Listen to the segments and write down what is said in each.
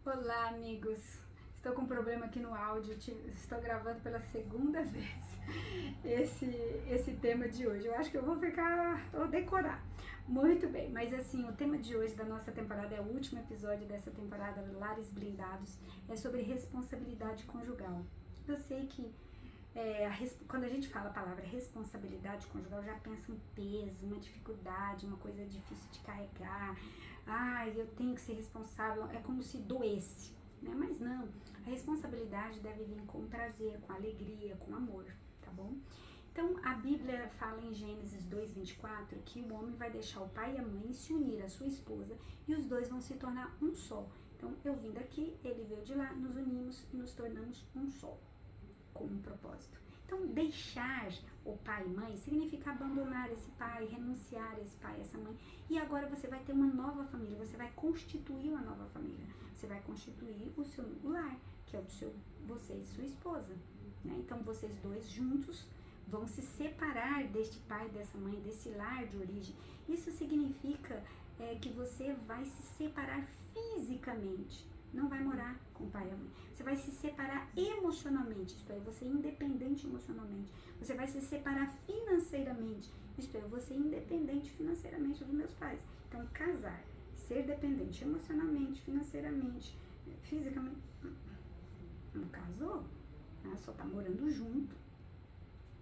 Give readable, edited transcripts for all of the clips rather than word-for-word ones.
Olá, amigos. Estou com um problema aqui no áudio. Estou gravando pela segunda vez esse tema de hoje. Eu acho que eu vou decorar. Muito bem, mas assim, o tema de hoje da nossa temporada é o último episódio dessa temporada, Lares Blindados, é sobre responsabilidade conjugal. Eu sei que quando a gente fala a palavra responsabilidade conjugal, já pensa um peso, uma dificuldade, uma coisa difícil de carregar. Eu tenho que ser responsável, é como se doesse, né? Mas não, a responsabilidade deve vir com prazer, com alegria, com amor, tá bom? Então, a Bíblia fala em Gênesis 2:24 que o homem vai deixar o pai e a mãe se unir à sua esposa e os dois vão se tornar um só. Então, eu vim daqui, ele veio de lá, nos unimos e nos tornamos um só, com um propósito. Então, deixar o pai e mãe significa abandonar esse pai, renunciar a esse pai, a essa mãe. E agora você vai ter uma nova família, você vai constituir uma nova família. Você vai constituir o seu lar, que é o do você e sua esposa, né? Então, vocês dois juntos vão se separar deste pai, dessa mãe, desse lar de origem. Isso significa que você vai se separar fisicamente. Não vai morar com o pai e a mãe. Você vai se separar emocionalmente, isto é, você independente emocionalmente. Você vai se separar financeiramente, isto é, você independente financeiramente dos meus pais. Então, casar, ser dependente emocionalmente, financeiramente, fisicamente, não casou, né? Só tá morando junto,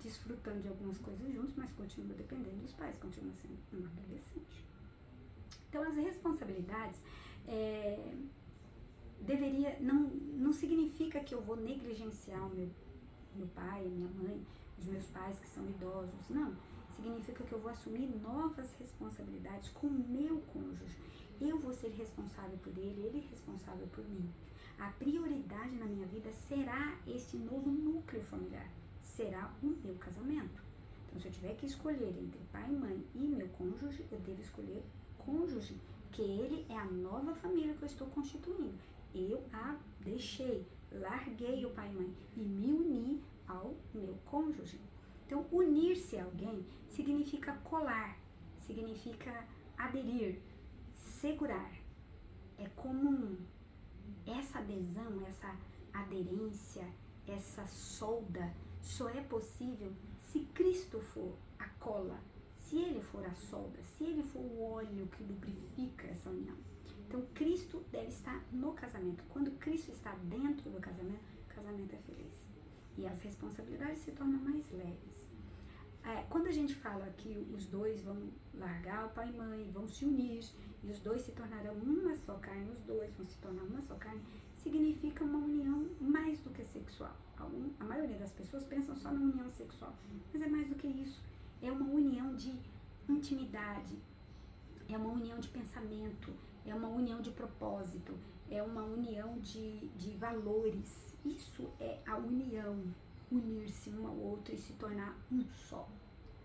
desfrutando de algumas coisas juntos, mas continua dependendo dos pais, continua sendo um adolescente. Então, as responsabilidades não significa que eu vou negligenciar o meu pai, a minha mãe, os meus pais que são idosos, não. Significa que eu vou assumir novas responsabilidades com o meu cônjuge. Eu vou ser responsável por ele responsável por mim. A prioridade na minha vida será este novo núcleo familiar, será o meu casamento. Então, se eu tiver que escolher entre pai e mãe e meu cônjuge, eu devo escolher cônjuge, porque ele é a nova família que eu estou constituindo. Eu larguei o pai e mãe e me uni ao meu cônjuge. Então, unir-se a alguém significa colar, significa aderir, segurar. É comum. Essa adesão, essa aderência, essa solda só é possível se Cristo for a cola, se Ele for a solda, se Ele for o óleo que lubrifica essa união. Então, Cristo deve estar no casamento. Quando Cristo está dentro do casamento, o casamento é feliz. E as responsabilidades se tornam mais leves. Quando a gente fala que os dois vão largar o pai e mãe, vão se unir, e os dois se tornarão uma só carne, os dois vão se tornar uma só carne, significa uma união mais do que sexual. A maioria das pessoas pensam só na união sexual, mas é mais do que isso. É uma união de intimidade, é uma união de pensamento, é uma união de propósito, é uma união de valores. Isso é a união, unir-se um ao outro e se tornar um só,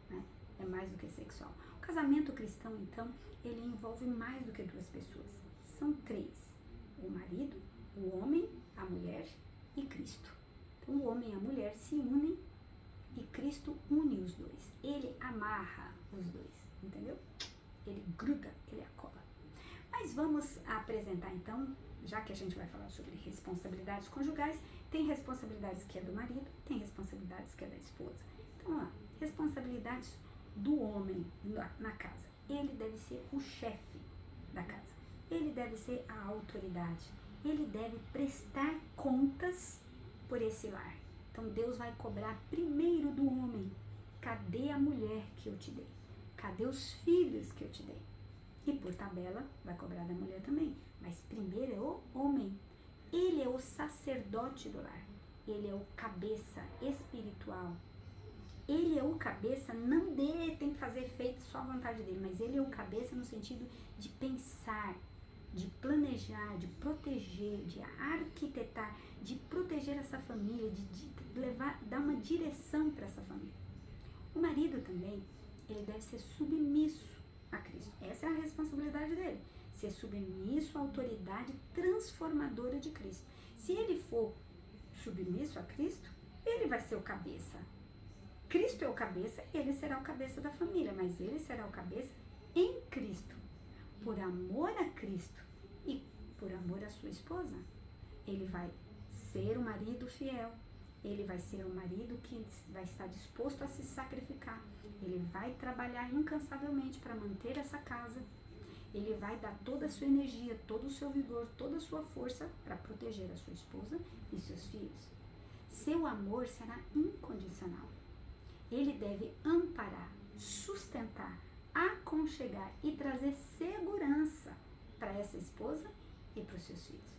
né? É mais do que sexual. O casamento cristão, então, ele envolve mais do que duas pessoas. São três: o marido, o homem, a mulher e Cristo. Então, o homem e a mulher se unem e Cristo une os dois. Ele amarra os dois, entendeu? Ele gruda, ele acola. Mas vamos apresentar então, já que a gente vai falar sobre responsabilidades conjugais, tem responsabilidades que é do marido, tem responsabilidades que é da esposa. Então, responsabilidades do homem na casa. Ele deve ser o chefe da casa. Ele deve ser a autoridade. Ele deve prestar contas por esse lar. Então, Deus vai cobrar primeiro do homem. Cadê a mulher que eu te dei? Cadê os filhos que eu te dei? E por tabela, vai cobrar da mulher também. Mas primeiro é o homem. Ele é o sacerdote do lar. Ele é o cabeça espiritual. Ele é o cabeça, não dele, tem que fazer feito só a vontade dele, mas ele é o cabeça no sentido de pensar, de planejar, de proteger, de arquitetar, de proteger essa família, de dar uma direção para essa família. O marido também, ele deve ser submisso a Cristo. Essa é a responsabilidade dele, ser submisso à autoridade transformadora de Cristo. Se ele for submisso a Cristo, ele vai ser o cabeça. Cristo é o cabeça, ele será o cabeça da família, mas ele será o cabeça em Cristo, por amor a Cristo e por amor à sua sua esposa. Ele vai ser um marido fiel. Ele vai ser um marido que vai estar disposto a se sacrificar. Ele vai trabalhar incansavelmente para manter essa casa. Ele vai dar toda a sua energia, todo o seu vigor, toda a sua força para proteger a sua esposa e seus filhos. Seu amor será incondicional. Ele deve amparar, sustentar, aconchegar e trazer segurança para essa esposa e para os seus filhos.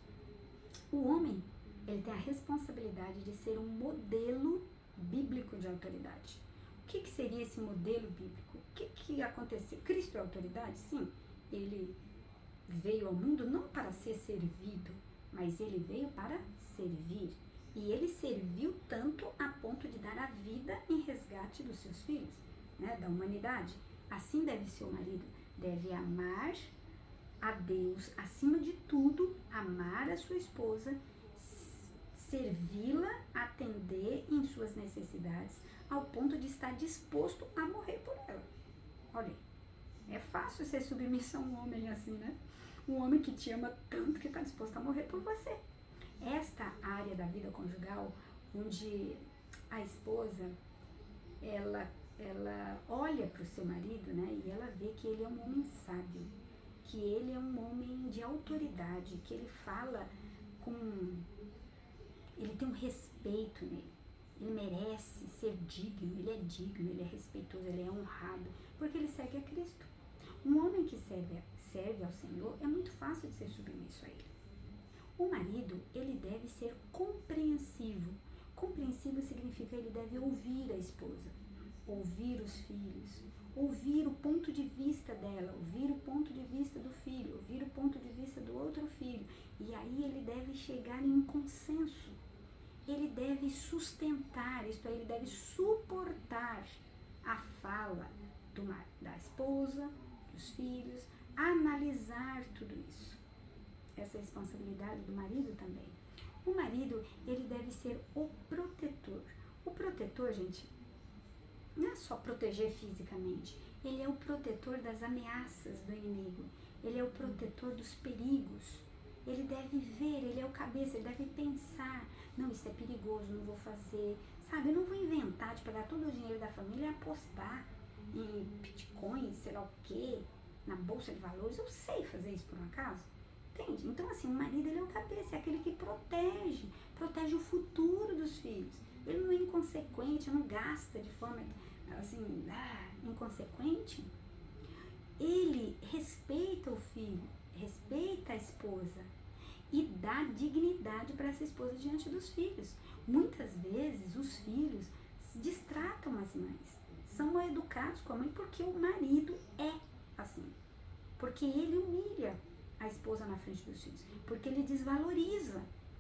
O homem, ele tem a responsabilidade de ser um modelo bíblico de autoridade. O que seria esse modelo bíblico? O que aconteceu? Cristo é autoridade? Sim. Ele veio ao mundo não para ser servido, mas ele veio para servir. E ele serviu tanto a ponto de dar a vida em resgate dos seus filhos, né, da humanidade. Assim deve ser o marido. Deve amar a Deus acima de tudo, amar a sua esposa, servi-la, atender em suas necessidades, ao ponto de estar disposto a morrer por ela. Olha, é fácil ser submissa a um homem assim, né? Um homem que te ama tanto que está disposto a morrer por você. Esta área da vida conjugal, onde a esposa, ela olha para o seu marido, né? E ela vê que ele é um homem sábio, que ele é um homem de autoridade, que ele fala com... Ele tem um respeito nele. Ele merece ser digno, ele é digno, ele é respeitoso, ele é honrado, porque ele segue a Cristo. Um homem que serve ao Senhor é muito fácil de ser submisso a ele. O marido, ele deve ser compreensivo. Compreensivo significa ele deve ouvir a esposa, ouvir os filhos, ouvir o ponto de vista dela, ouvir o ponto de vista do filho, ouvir o ponto de vista do outro filho. E aí ele deve chegar em um consenso. Ele deve sustentar, isto é, ele deve suportar a fala da esposa, dos filhos, analisar tudo isso. Essa é a responsabilidade do marido também. O marido, ele deve ser o protetor. O protetor, gente, não é só proteger fisicamente. Ele é o protetor das ameaças do inimigo. Ele é o protetor dos perigos. Ele deve ver, ele é o cabeça, ele deve pensar. Não, isso é perigoso, não vou fazer. Sabe, eu não vou inventar de pegar todo o dinheiro da família e apostar em bitcoin, sei lá o quê, na bolsa de valores. Eu sei fazer isso por um acaso. Entende? Então, assim, o marido, ele é o cabeça, é aquele que protege o futuro dos filhos. Ele não é inconsequente, não gasta de forma, assim, inconsequente. Ele respeita o filho, respeita a esposa e dá dignidade para essa esposa diante dos filhos. Muitas vezes, os filhos distratam as mães, são mal educados com a mãe porque o marido é assim, porque ele humilha a esposa na frente dos filhos, porque ele desvaloriza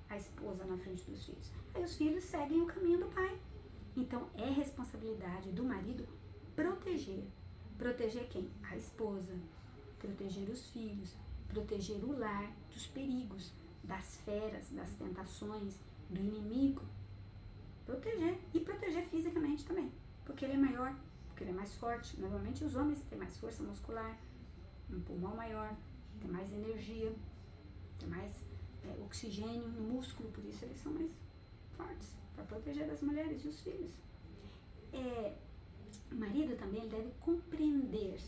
a esposa na frente dos filhos. Aí os filhos seguem o caminho do pai. Então é responsabilidade do marido proteger. Proteger quem? A esposa. Proteger os filhos. Proteger o lar dos perigos, das feras, das tentações, do inimigo. Proteger. E proteger fisicamente também. Porque ele é maior, porque ele é mais forte. Normalmente os homens têm mais força muscular, um pulmão maior, tem mais energia, tem mais oxigênio no músculo, por isso eles são mais fortes, para proteger as mulheres e os filhos. O marido também ele deve compreender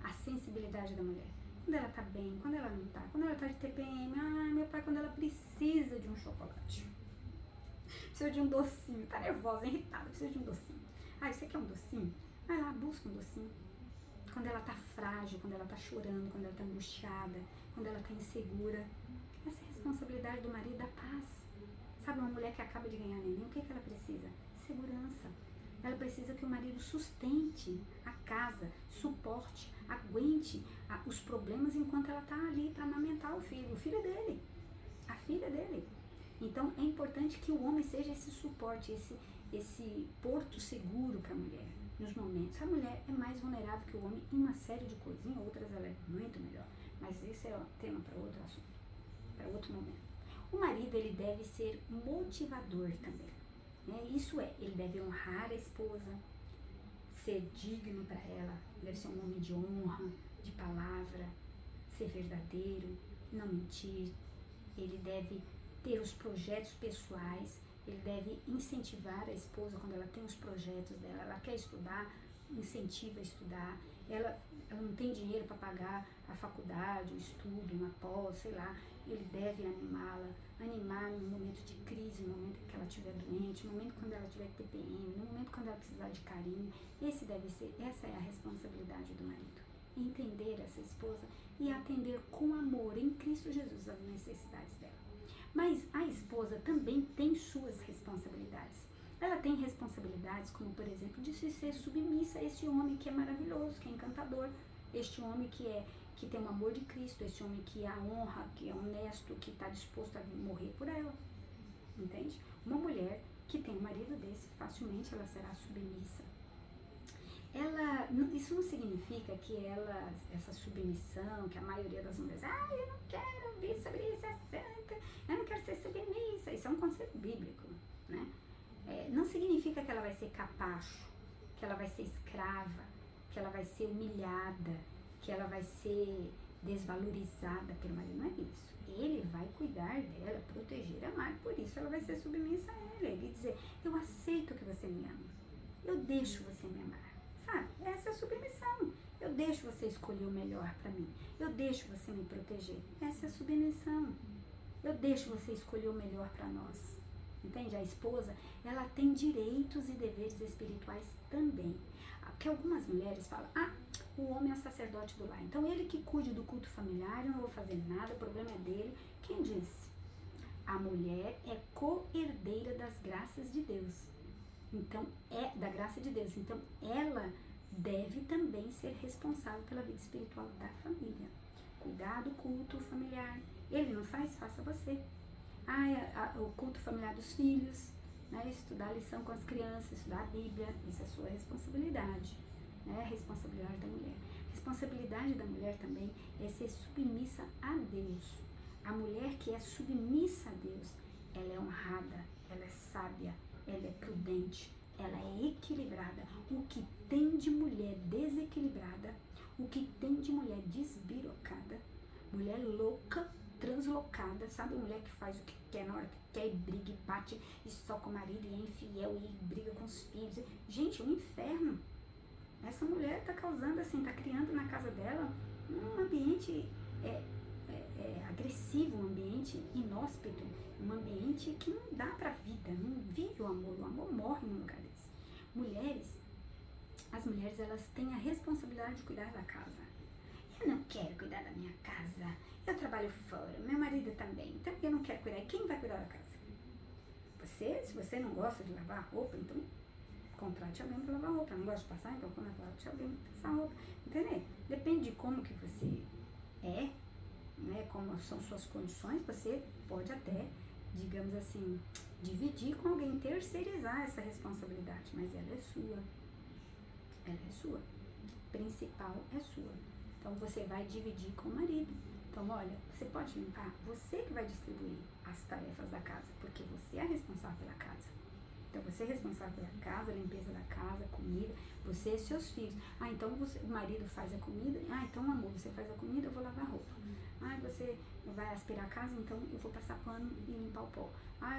a sensibilidade da mulher. Quando ela está bem, quando ela não está, quando ela está de TPM, meu pai, quando ela precisa de um chocolate, precisa de um docinho, está nervosa, irritada, precisa de um docinho. Você quer um docinho? Vai lá, busca um docinho. Quando ela está frágil, quando ela está chorando, quando ela está angustiada, quando ela está insegura. Essa é a responsabilidade do marido, da paz. Sabe, uma mulher que acaba de ganhar neném, o que ela precisa? Segurança. Ela precisa que o marido sustente a casa, suporte, aguente os problemas enquanto ela está ali para amamentar o filho dele, a filha dele. Então é importante que o homem seja esse suporte, esse porto seguro para a mulher. Nos momentos, a mulher é mais vulnerável que o homem em uma série de coisas, em outras ela é muito melhor, mas esse é um tema para outro assunto, para outro momento. O marido, ele deve ser motivador também, né? Isso é, ele deve honrar a esposa, ser digno para ela, deve ser um homem de honra, de palavra, ser verdadeiro, não mentir, ele deve ter os projetos pessoais, ele deve incentivar a esposa quando ela tem os projetos dela, ela quer estudar, incentiva a estudar, ela não tem dinheiro para pagar a faculdade, o estudo, uma pós, sei lá, ele deve animá-la, animar no momento de crise, no momento que ela estiver doente, no momento quando ela tiver TPM, no momento quando ela precisar de carinho. Essa é a responsabilidade do marido. Entender essa esposa e atender com amor em Cristo Jesus as necessidades dela. Mas a esposa também tem suas responsabilidades. Ela tem responsabilidades como, por exemplo, de se ser submissa a esse homem que é maravilhoso, que é encantador, este homem que tem o amor de Cristo, esse homem que a honra, que é honesto, que está disposto a morrer por ela. Entende? Uma mulher que tem um marido desse, facilmente ela será submissa. Isso não significa que essa submissão, que a maioria das mulheres, eu não quero ouvir sobre isso, é santa, eu não quero ser submissa. Isso é um conceito bíblico, né? Não significa que ela vai ser capacho, que ela vai ser escrava, que ela vai ser humilhada, que ela vai ser desvalorizada pelo marido. Não é isso. Ele vai cuidar dela, proteger, amar, por isso ela vai ser submissa a ele. Ele dizer, eu aceito que você me ama, eu deixo você me amar. Sabe? Essa é a submissão. Eu deixo você escolher o melhor para mim. Eu deixo você me proteger. Essa é a submissão. Eu deixo você escolher o melhor para nós. Entende? A esposa, ela tem direitos e deveres espirituais também. Porque algumas mulheres falam, o homem é o sacerdote do lar. Então ele que cuide do culto familiar, eu não vou fazer nada, o problema é dele. Quem disse? A mulher é co-herdeira das graças de Deus. Então, da graça de Deus. Então, ela deve também ser responsável pela vida espiritual da família. Cuidar do culto familiar. Ele não faz? Faça você. O culto familiar dos filhos, né? Estudar a lição com as crianças, estudar a Bíblia. Isso é sua responsabilidade, né? Responsabilidade da mulher. Responsabilidade da mulher também é ser submissa a Deus. A mulher que é submissa a Deus, ela é honrada, ela é sábia, ela é prudente, ela é equilibrada. O que tem de mulher desequilibrada, o que tem de mulher desbirocada, mulher louca, translocada, sabe? Mulher que faz o que quer na hora que quer e briga e bate e soca o marido e é infiel e briga com os filhos. Gente, um inferno. Essa mulher tá causando assim, tá criando na casa dela um ambiente agressivo, um ambiente inóspito, um ambiente que não dá pra vida, não vive o amor morre num lugar desse. As mulheres, elas têm a responsabilidade de cuidar da casa. Eu não quero cuidar da minha casa, eu trabalho fora, meu marido também, então eu não quero cuidar. E quem vai cuidar da casa? Se você não gosta de lavar roupa, então contrate alguém para lavar roupa. Não gosta de passar, então contrate alguém para passar roupa. Entendeu? Depende de como que você é, né, como são suas condições, você pode até, digamos assim, dividir com alguém, terceirizar essa responsabilidade, mas ela é sua. Ela é sua. Principal é sua. Então você vai dividir com o marido. Então, olha, você pode limpar, você que vai distribuir as tarefas da casa, porque você é responsável pela casa. Então, você é responsável pela casa, a limpeza da casa, a comida, você e seus filhos. Então o marido faz a comida, então amor, você faz a comida, eu vou lavar a roupa. Você vai aspirar a casa, então eu vou passar pano e limpar o pó.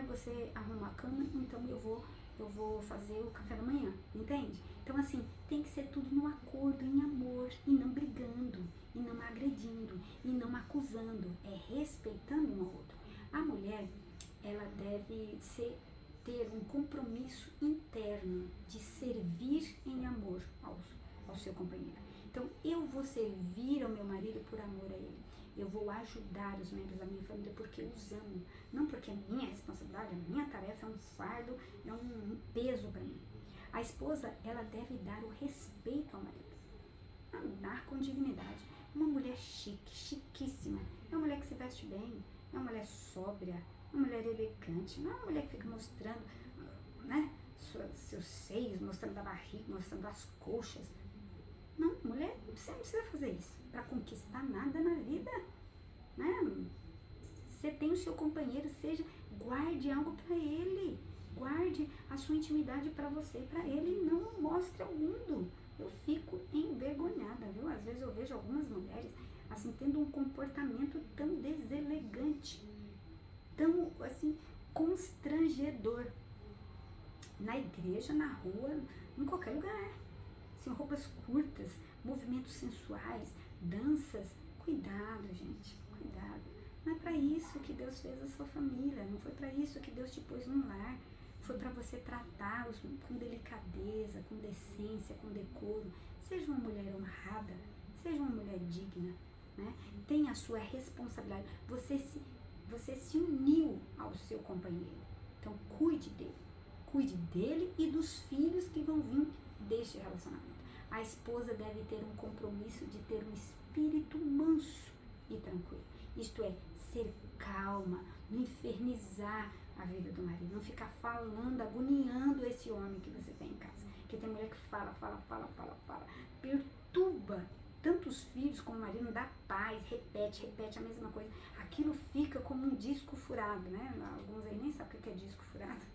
Você arruma a cama, então eu vou fazer o café da manhã, entende? Então assim, tem que ser tudo no acordo, em amor, e não brigando, e não agredindo, e não acusando, respeitando um ao outro. A mulher, ela deve ter um compromisso interno de servir em amor ao seu companheiro. Então, eu vou servir ao meu marido por amor a ele. Eu vou ajudar os membros da minha família porque eu os amo. Não porque é minha responsabilidade, a minha tarefa é um fardo, é um peso para mim. A esposa, ela deve dar o respeito ao marido. Andar com dignidade. Uma mulher chique, chiquíssima. É uma mulher que se veste bem, é uma mulher sóbria, uma mulher elegante, não é uma mulher que fica mostrando, né, seus seios, mostrando a barriga, mostrando as coxas. Não, mulher, você não precisa fazer isso para conquistar nada na vida, né? Você tem o seu companheiro, guarde algo para ele, guarde a sua intimidade para você, para ele, não mostre ao mundo. Eu fico envergonhada, viu? Às vezes eu vejo algumas mulheres assim tendo um comportamento tão deselegante, na igreja, na rua, em qualquer lugar. Assim, roupas curtas, movimentos sensuais, danças. Cuidado, gente, cuidado. Não é para isso que Deus fez a sua família, não foi para isso que Deus te pôs num lar. Foi para você tratá-los com delicadeza, com decência, com decoro. Seja uma mulher honrada, seja uma mulher digna, né? Tenha a sua responsabilidade. Você se uniu ao seu companheiro. Então, cuide dele e dos filhos que vão vir deste relacionamento. A esposa deve ter um compromisso de ter um espírito manso e tranquilo. Isto é, ser calma, não infernizar a vida do marido, não ficar falando, agoniando esse homem que você tem em casa. Porque tem mulher que fala, perturba tanto os filhos como o marido, não dá paz, repete a mesma coisa. Aquilo fica como um disco furado, né? Alguns aí nem sabem o que é disco furado.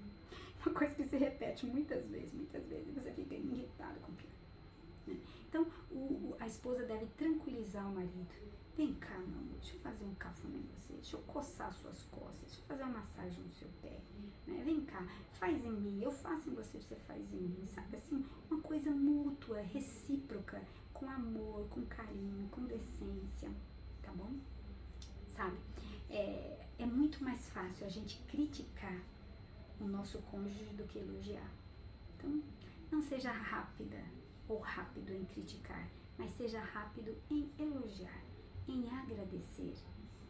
Uma coisa que se repete muitas vezes, e você fica irritado com aquilo. Então, a esposa deve tranquilizar o marido. Vem cá, meu amor, deixa eu fazer um cafuné em você, deixa eu coçar suas costas, deixa eu fazer uma massagem no seu pé, né? Vem cá, faz em mim, eu faço em você, você faz em mim, sabe? Assim, uma coisa mútua, recíproca, com amor, com carinho, com decência, tá bom? Sabe? É muito mais fácil a gente criticar o nosso cônjuge do que elogiar. Então, não seja rápida ou rápido em criticar, mas seja rápido em elogiar, em agradecer,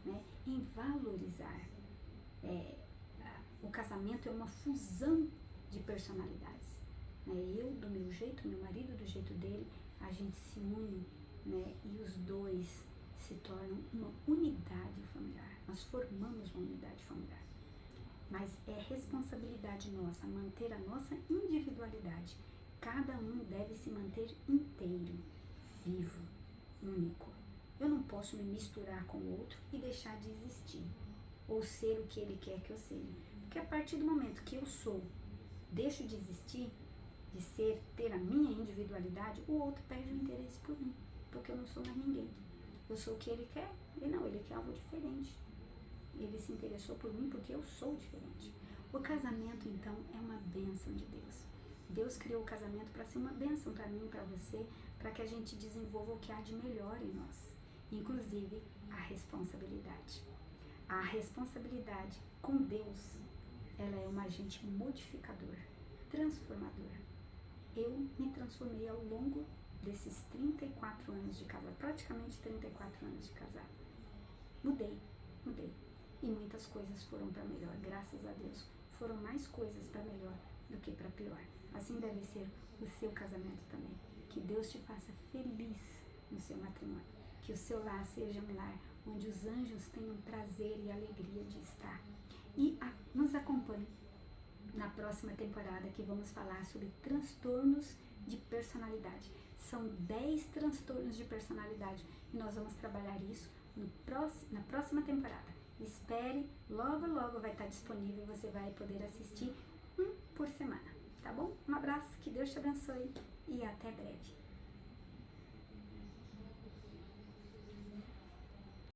né? Em valorizar. O casamento é uma fusão de personalidades, né? Eu do meu jeito, meu marido do jeito dele, a gente se une, né? E os dois se tornam uma unidade familiar. Nós formamos uma unidade familiar. Mas é responsabilidade nossa manter a nossa individualidade. Cada um deve se manter inteiro, vivo, único. Eu não posso me misturar com o outro e deixar de existir, ou ser o que ele quer que eu seja. Porque a partir do momento que eu deixo de existir, de ser, ter a minha individualidade, o outro perde o interesse por mim, porque eu não sou mais ninguém. Eu sou o que ele quer, ele quer algo diferente. Ele se interessou por mim porque eu sou diferente. O casamento, então, é uma bênção de Deus. Deus criou o casamento para ser uma bênção para mim e para você, para que a gente desenvolva o que há de melhor em nós, inclusive a responsabilidade. A responsabilidade com Deus, ela é um agente modificador, transformador. Eu me transformei ao longo desses 34 anos de casado, praticamente 34 anos de casado. Mudei. E muitas coisas foram para melhor, graças a Deus. Foram mais coisas para melhor do que para pior. Assim deve ser o seu casamento também. Que Deus te faça feliz no seu matrimônio. Que o seu lar seja um lar onde os anjos tenham prazer e alegria de estar. E nos acompanhe na próxima temporada, que vamos falar sobre transtornos de personalidade. São 10 transtornos de personalidade e nós vamos trabalhar isso na próxima temporada. Espere, logo vai estar disponível, você vai poder assistir um por semana, tá bom? Um abraço, que Deus te abençoe e até breve.